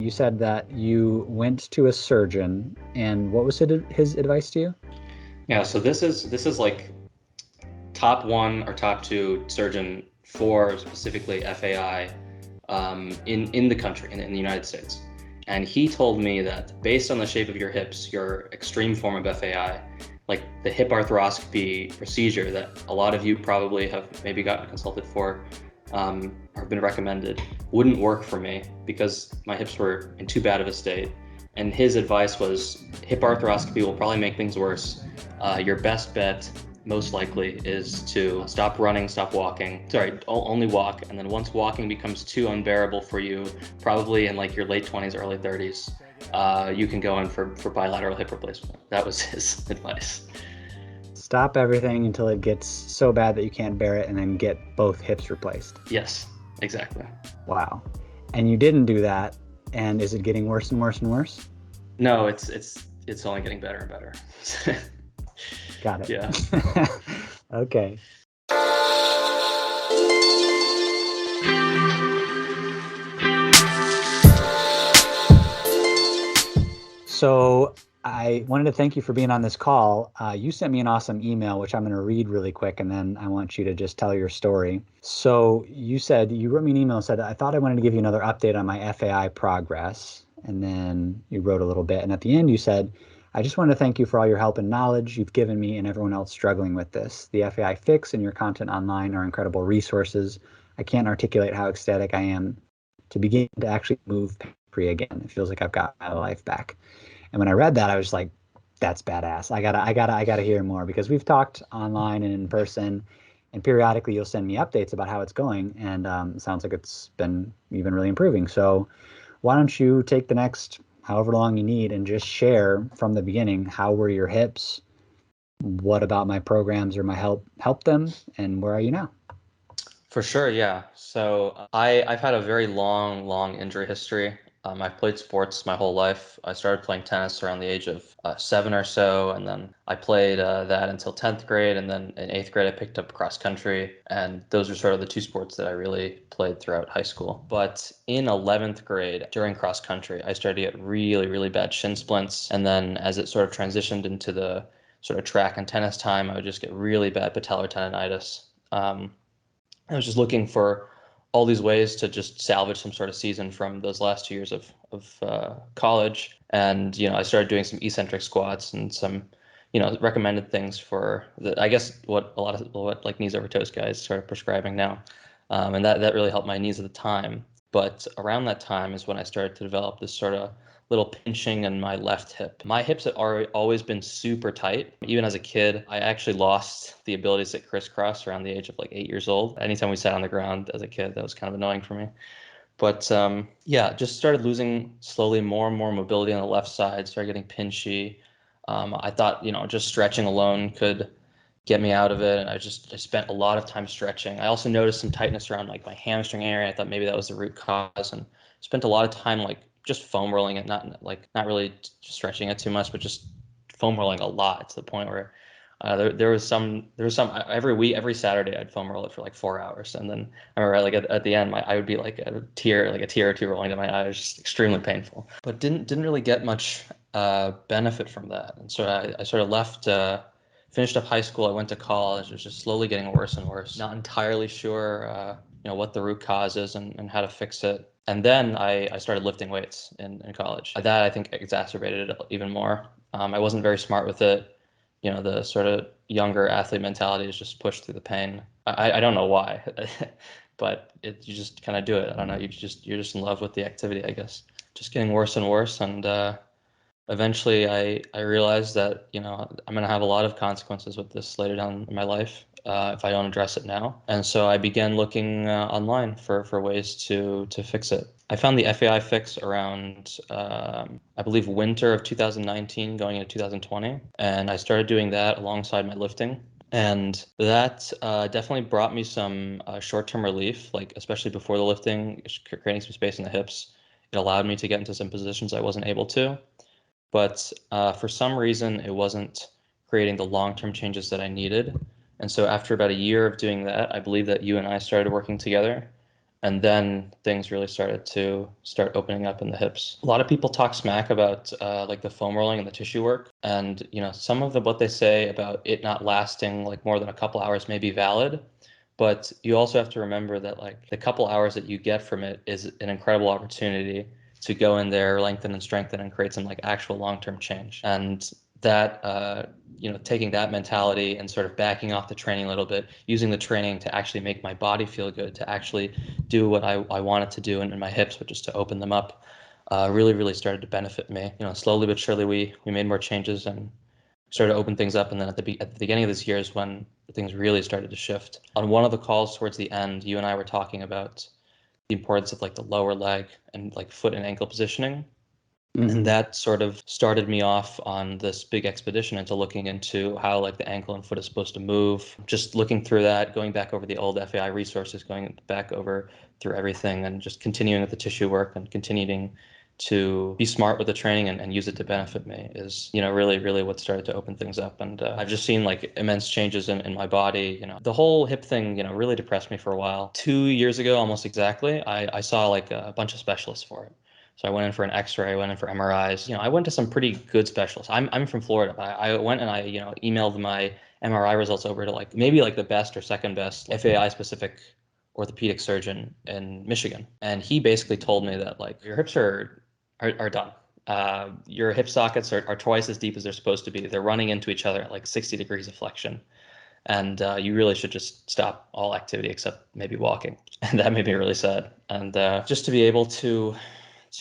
you said that you went to a surgeon, and what was his advice to you? Yeah, so this is like top one or top two surgeon for specifically FAI in the country, in the United States. And he told me that based on the shape of your hips, your extreme form of FAI, like the hip arthroscopy procedure that a lot of you probably have maybe gotten consulted for or been recommended, wouldn't work for me because my hips were in too bad of a state. And his advice was hip arthroscopy will probably make things worse. Your best bet most likely is to stop running, stop walking. Sorry, only walk. And then once walking becomes too unbearable for you, probably in like your late 20s, early 30s, you can go in for bilateral hip replacement. That was his advice. Stop everything until it gets so bad that you can't bear it, and then get both hips replaced. Yes, exactly. Wow. And you didn't do that, and is it getting worse and worse and worse? No, it's only getting better and better. Got it. Yeah. Okay. So I wanted to thank you for being on this call. You sent me an awesome email, which I'm going to read really quick, and then I want you to just tell your story. So you wrote me an email and said, I thought I wanted to give you another update on my FAI progress. And then you wrote a little bit. And at the end, you said, I just want to thank you for all your help and knowledge you've given me and everyone else struggling with this. The FAI Fix and your content online are incredible resources. I can't articulate how ecstatic I am to begin to actually move free again. It feels like I've got my life back. And when I read that, I was like, that's badass. I gotta hear more, because we've talked online and in person, and periodically you'll send me updates about how it's going. And it sounds like you've been really improving. So why don't you take the next however long you need and just share from the beginning, how were your hips? What about my programs or my help them? And where are you now? For sure, yeah. So I've had a very long injury history. I've played sports my whole life. I started playing tennis around the age of 7 or so, and then I played that until 10th grade, and then in 8th grade I picked up cross country, and those are sort of the two sports that I really played throughout high school. But in 11th grade, during cross country, I started to get really bad shin splints, and then as it sort of transitioned into the sort of track and tennis time, I would just get really bad patellar tendonitis. I was just looking for all these ways to just salvage some sort of season from those last 2 years of college. And, I started doing some eccentric squats and some, recommended things for I guess what like knees over toes guys started prescribing now. And that really helped my knees at the time. But around that time is when I started to develop this sort of little pinching in my left hip. My hips had always been super tight. Even as a kid, I actually lost the ability to sit crisscross around the age of like 8 years old. Anytime we sat on the ground as a kid, that was kind of annoying for me. But yeah, just started losing slowly more and more mobility on the left side, started getting pinchy. I thought, just stretching alone could get me out of it. And I spent a lot of time stretching. I also noticed some tightness around like my hamstring area. I thought maybe that was the root cause, and spent a lot of time like just foam rolling it, not really stretching it too much, but just foam rolling a lot to the point where there was some every Saturday I'd foam roll it for like 4 hours, and then I remember like at the end I would be like a tear or two rolling down my eye. It was just extremely painful, but didn't really get much benefit from that, and so I sort of left. Finished up high school. I went to college. It was just slowly getting worse and worse. Not entirely sure, what the root cause is and how to fix it. And then I started lifting weights in college. That I think exacerbated it even more. I wasn't very smart with it. The sort of younger athlete mentality is just push through the pain. I don't know why, but you just kind of do it. I don't know. You're just in love with the activity, I guess. Just getting worse and worse, and eventually I realized that, I'm going to have a lot of consequences with this later down in my life if I don't address it now. And so I began looking online for ways to fix it. I found the FAI Fix around, I believe, winter of 2019 going into 2020. And I started doing that alongside my lifting. And that definitely brought me some short-term relief, like especially before the lifting, creating some space in the hips. It allowed me to get into some positions I wasn't able to. But for some reason, it wasn't creating the long-term changes that I needed. And so after about a year of doing that, I believe that you and I started working together. And then things really started to start opening up in the hips. A lot of people talk smack about like the foam rolling and the tissue work. And, some of what they say about it not lasting like more than a couple hours may be valid. But you also have to remember that like the couple hours that you get from it is an incredible opportunity to go in there, lengthen and strengthen and create some like actual long-term change. And that taking that mentality and sort of backing off the training a little bit, using the training to actually make my body feel good, to actually do what I wanted to do in my hips, which is to open them up, really, really started to benefit me. Slowly but surely we made more changes and started to open things up. And then at the beginning of this year is when things really started to shift. On one of the calls towards the end, you and I were talking about the importance of like the lower leg and like foot and ankle positioning. And that sort of started me off on this big expedition into looking into how like the ankle and foot is supposed to move. Just looking through that, going back over the old FAI resources, going back over through everything and just continuing with the tissue work and continuing to be smart with the training and use it to benefit me is, really, really what started to open things up. And I've just seen like immense changes in my body. The whole hip thing, really depressed me for a while. 2 years ago, almost exactly, I saw like a bunch of specialists for it. So I went in for an X-ray, I went in for MRIs. I went to some pretty good specialists. I'm from Florida. I went and I emailed my MRI results over to like maybe like the best or second best FAI specific orthopedic surgeon in Michigan, and he basically told me that like your hips are done. Your hip sockets are twice as deep as they're supposed to be. They're running into each other at like 60 degrees of flexion, and you really should just stop all activity except maybe walking. And that made me really sad. And just to be able to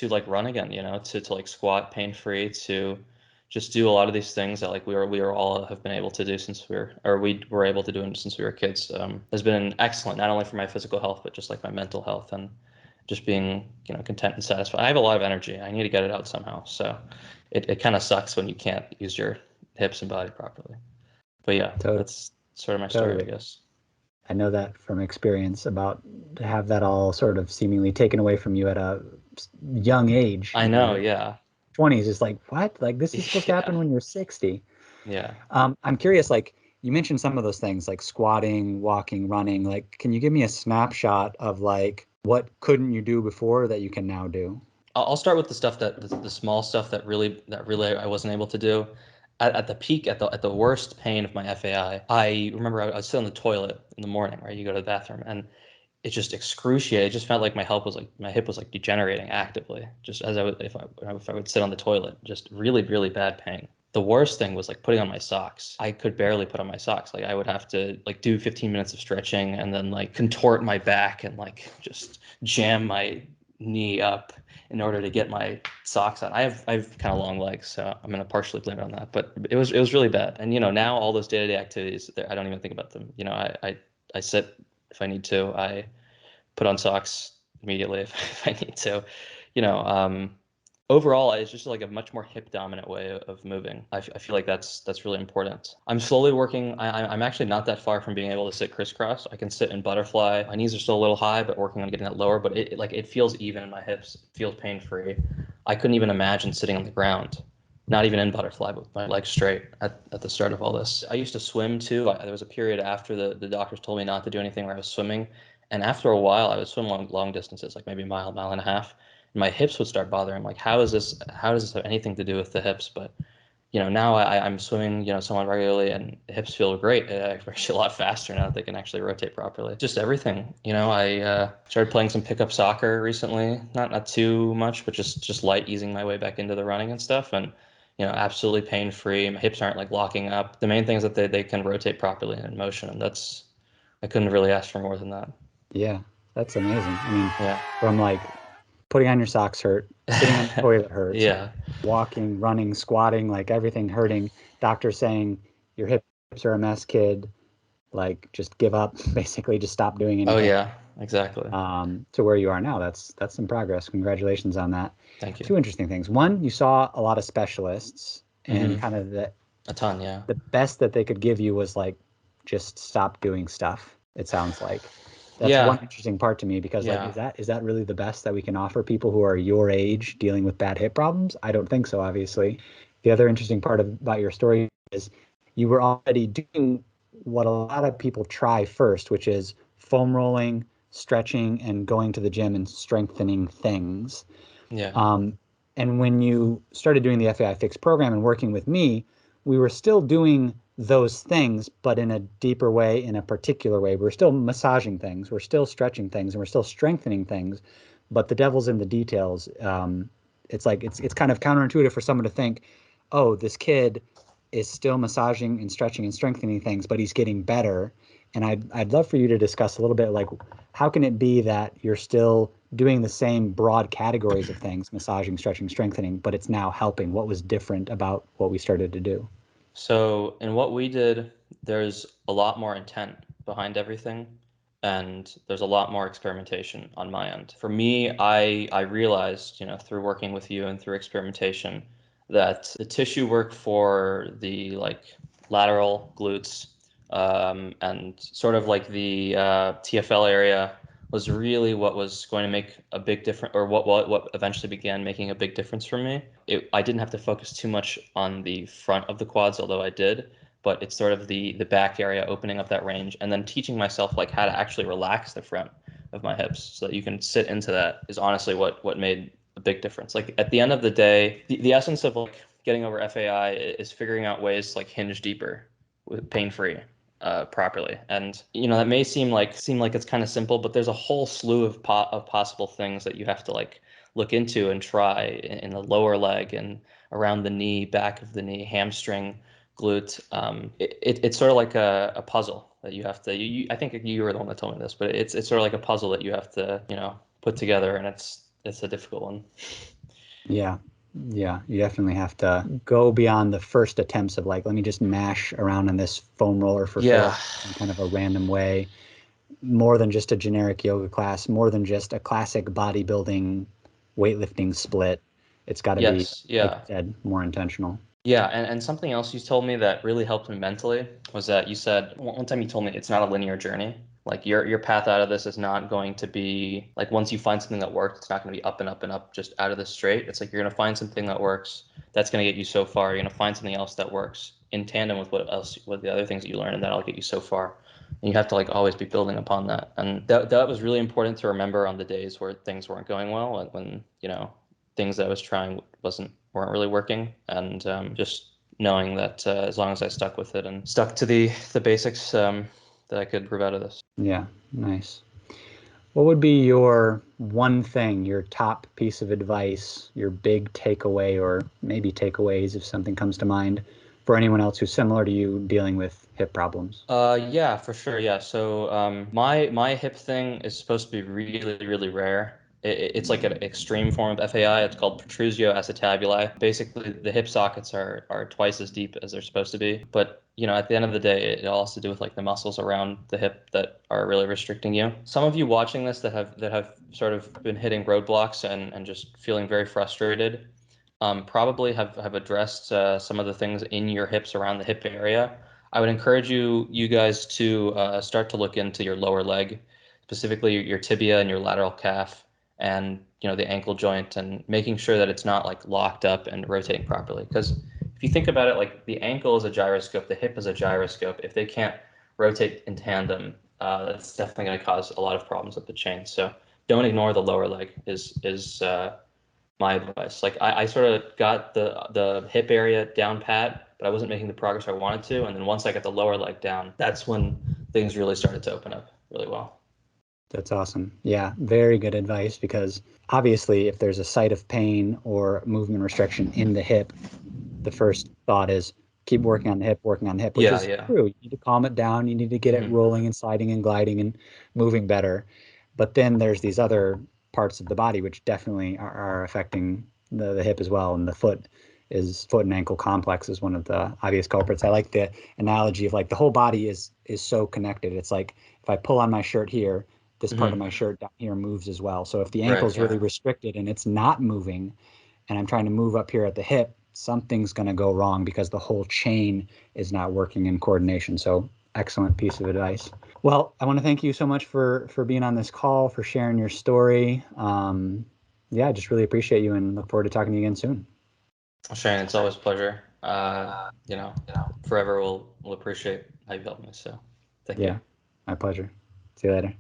like run again, to like squat pain free, to just do a lot of these things that like we were all have been able to do since we were able to do since we were kids, has been excellent, not only for my physical health, but just like my mental health and just being, content and satisfied. I have a lot of energy. I need to get it out somehow. So it kind of sucks when you can't use your hips and body properly. But yeah, Totally. that's sort of my story, I Totally. guess. I know that from experience about to have that all sort of seemingly taken away from you at a young age, I know, yeah. 20s is like, what? Like this is supposed to happen Yeah. when you're 60. Yeah. I'm curious, like you mentioned some of those things like squatting, walking, running. Like, can you give me a snapshot of like what couldn't you do before that you can now do? I'll start with the stuff the small stuff that really I wasn't able to do. At the peak, at the worst pain of my FAI, I remember I was sitting on the toilet in the morning, right? You go to the bathroom, and it just excruciated. It just felt like my hip was like degenerating actively, just as if I would sit on the toilet, just really, really bad pain. The worst thing was like putting on my socks. I could barely put on my socks. Like I would have to like do 15 minutes of stretching and then like contort my back and like just jam my knee up in order to get my socks on. I have kind of long legs, so I'm gonna partially blame it on that. But it was really bad. And now all those day-to-day activities, I don't even think about them. I sit if I need to. I put on socks immediately if I need to. You know, Overall, it's just like a much more hip dominant way of moving. I feel like that's really important. I'm slowly working. I'm actually not that far from being able to sit crisscross. I can sit in butterfly. My knees are still a little high, but working on getting that lower. But it feels even in my hips. It feels pain free. I couldn't even imagine sitting on the ground, not even in butterfly, but with my legs straight at the start of all this. I used to swim too. There was a period after the doctors told me not to do anything where I was swimming. And after a while, I would swim long distances, like maybe a mile and a half. And my hips would start bothering. Like, how does this have anything to do with the hips? But, now I'm swimming, somewhat regularly and the hips feel great. Actually a lot faster now that they can actually rotate properly. Just everything. I started playing some pickup soccer recently. Not too much, but just light easing my way back into the running and stuff. And, absolutely pain free. My hips aren't like locking up. The main thing is that they can rotate properly in motion. And I couldn't really ask for more than that. Yeah, that's amazing. I mean, Yeah. from like putting on your socks hurt, sitting on the toilet hurts, Yeah. walking, running, squatting, like everything hurting. Doctor saying your hips are a mess, kid. Like just give up, basically just stop doing Oh anything. yeah, exactly. To where you are now. That's some progress. Congratulations on that. Thank you. Two interesting things. One, you saw a lot of specialists and Hmm. kind of A ton, yeah. the best that they could give you was like just stop doing stuff, it sounds like. That's one Yeah, interesting part to me because like yeah. is that really the best that we can offer people who are your age dealing with bad hip problems? I don't think so, obviously. The other interesting part about your story is you were already doing what a lot of people try first, which is foam rolling, stretching and going to the gym and strengthening things. Yeah. Um, and when you started doing the FAI Fix program and working with me, we were still doing those things, but in a deeper way, in a particular way. We're still massaging things, we're still stretching things, and we're still strengthening things. But the devil's in the details. It's like it's kind of counterintuitive for someone to think, oh, this kid is still massaging and stretching and strengthening things, but he's getting better. And I'd love for you to discuss a little bit like how can it be that you're still doing the same broad categories of things, massaging, stretching, strengthening, but it's now helping? What was different about what we started to do? So in what we did, there's a lot more intent behind everything, and there's a lot more experimentation on my end. For me, I realized, through working with you and through experimentation, that the tissue work for the like lateral glutes, and sort of like the TFL area was really what was going to make a big difference, or what eventually began making a big difference for me. I didn't have to focus too much on the front of the quads, although I did, but it's sort of the back area, opening up that range, and then teaching myself like how to actually relax the front of my hips so that you can sit into that is honestly what made a big difference. Like at the end of the day, the essence of like getting over FAI is figuring out ways to like hinge deeper with pain free, properly. And that may seem like it's kind of simple, but there's a whole slew of possible things that you have to like look into and try in the lower leg and around the knee, back of the knee, hamstring, glute. It's sort of like a puzzle that you have to. I think you were the one that told me this, but it's sort of like a puzzle that you have to put together, and it's a difficult one. Yeah. Yeah, you definitely have to go beyond the first attempts of like, let me just mash around on this foam roller for Yeah. filler in kind of a random way, more than just a generic yoga class, more than just a classic bodybuilding weightlifting split. It's got to be, Yes. like you Yeah. said, more intentional. Yeah, and something else you told me that really helped me mentally was that you said one time you told me it's not a linear journey. Like your path out of this is not going to be like once you find something that works, it's not going to be up and up and up just out of the straight. It's like you're going to find something that works that's going to get you so far. You're going to find something else that works in tandem with what the other things that you learn, and that'll get you so far. And you have to like always be building upon that. And that was really important to remember on the days where things weren't going well, and when things that I was trying weren't really working, and just knowing that as long as I stuck with it and stuck to the basics, that I could prove out of this. Yeah, nice. What would be your one thing, your top piece of advice, your big takeaway, or maybe takeaways if something comes to mind for anyone else who's similar to you dealing with hip problems? Yeah, for sure. Yeah. So, my hip thing is supposed to be really, really rare. It's like an extreme form of FAI. It's called protrusio acetabuli. Basically, the hip sockets are twice as deep as they're supposed to be. But, at the end of the day, it all has to do with like the muscles around the hip that are really restricting you. Some of you watching this that have sort of been hitting roadblocks and just feeling very frustrated, probably have addressed some of the things in your hips around the hip area. I would encourage you guys to start to look into your lower leg, specifically your tibia and your lateral calf, and the ankle joint, and making sure that it's not like locked up and rotating properly. Because if you think about it, like the ankle is a gyroscope, the hip is a gyroscope. If they can't rotate in tandem, that's definitely going to cause a lot of problems with the chain. So don't ignore the lower leg is my advice. Like I sort of got the hip area down pat, but I wasn't making the progress I wanted to. And then once I got the lower leg down, that's when things really started to open up really well. That's awesome. Yeah, very good advice because obviously, if there's a site of pain or movement restriction in the hip, the first thought is keep working on the hip, which Yeah, is yeah. true. You need to calm it down. You need to get it Hmm. rolling and sliding and gliding and moving better. But then there's these other parts of the body which definitely are affecting the hip as well. And the foot and ankle complex is one of the obvious culprits. I like the analogy of like the whole body is so connected. It's like if I pull on my shirt here, this part of Hmm. my shirt down here moves as well. So if the Right, ankle's yeah. really restricted and it's not moving, and I'm trying to move up here at the hip, something's going to go wrong because the whole chain is not working in coordination. So excellent piece of advice. Well, I want to thank you so much for being on this call, for sharing your story. Yeah, I just really appreciate you and look forward to talking to you again soon. Shane, it's always a pleasure. Forever we'll appreciate how you helped me. So thank you. Yeah, my pleasure. See you later.